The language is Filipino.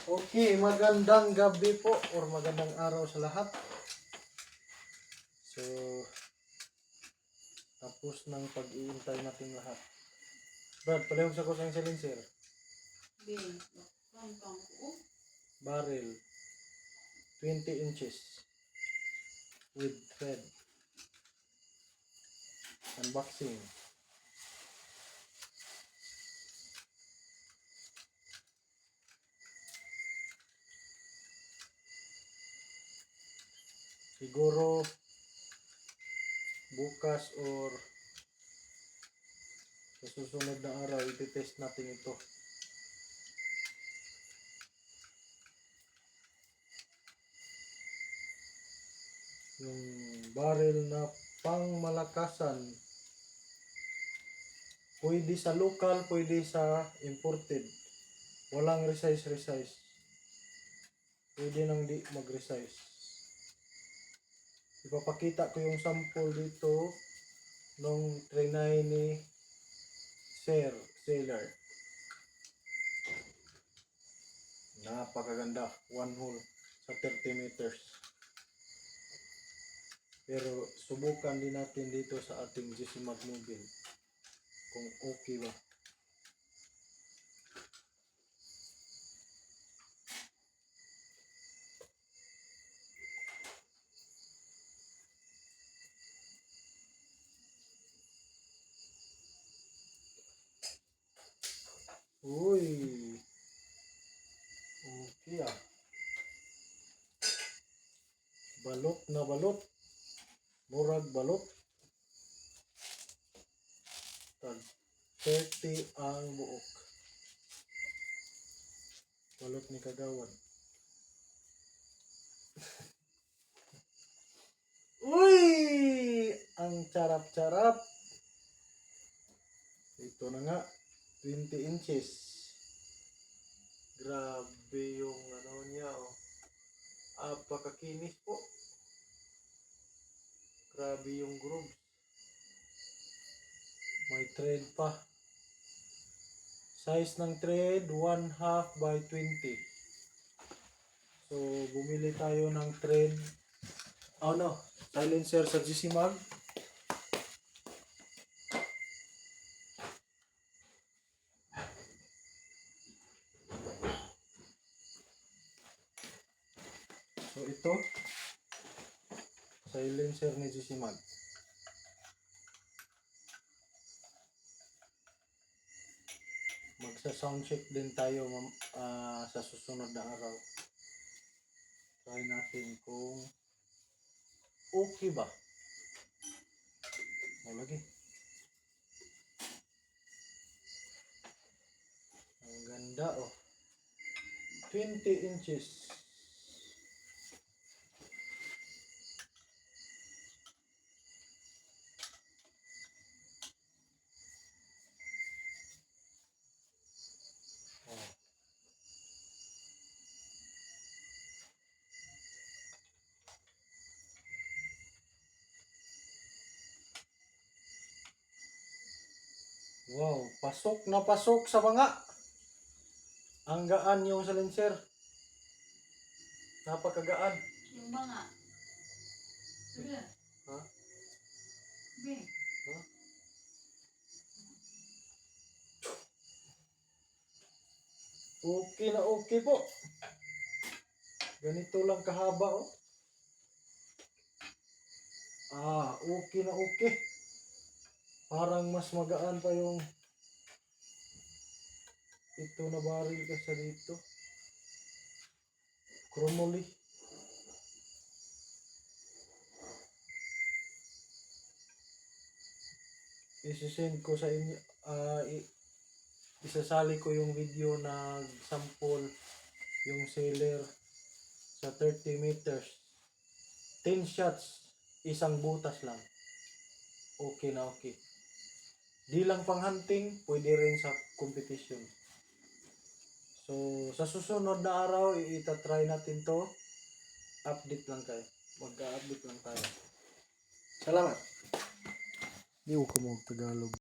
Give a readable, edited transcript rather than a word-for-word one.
Okay, magandang gabi po or magandang araw sa lahat. So, tapos ng pag-iintay natin lahat. Brad, palihog sa ko sa silencer. Barrel, 20 inches with thread. Unboxing. Siguro bukas or sa susunod na araw i-test natin ito. Yung barrel na pangmalakasan, pwede sa local, pwede sa imported. Walang resize. Pwede nang di mag-resize. Ipapakita ko yung sample dito nung trinay ni Sailor. Napakaganda. One hole sa 30 meters. Pero subukan din natin dito sa ating GC Magmobile kung okay ba. Uy! Okay ah. Balot na balot. Murag balot. Tag 30 ang buok. Balot ni Kagawan. Uy! Ang charap-charap. Ito na nga. 20 inches. Grabe yung ano niya oh. Apakakinis po. Grabe yung groove. May thread pa. Size ng thread 1/2 by 20. So bumili tayo ng thread. Oh no, silencer sa GC Mag. So ito silencer ni GC Mag. Magsa-sound check din tayo sa susunod na araw. Try natin kung okay ba. O lagi. Ang ganda oh. 20 inches. Wow, pasok na pasok sa mga. Ang gaan yung silencer. Napakagaan. Yung mga. Sige. Ha? Sige. Ha? Okay na okay po. Ganito lang kahaba oh. Okay na okay. Parang mas magaan pa yung ito na baril kasi dito. Chromoly. Isisend ko sa inyo. Isasali ko yung video na sample yung Sailor sa 30 meters. 10 shots. Isang butas lang. Okay na okay. Di lang pang hunting, pwede rin sa competition. So, sa susunod na araw, itatry natin to. Update lang kayo. Mag-update lang tayo. Salamat. Di ko mo Tagalog.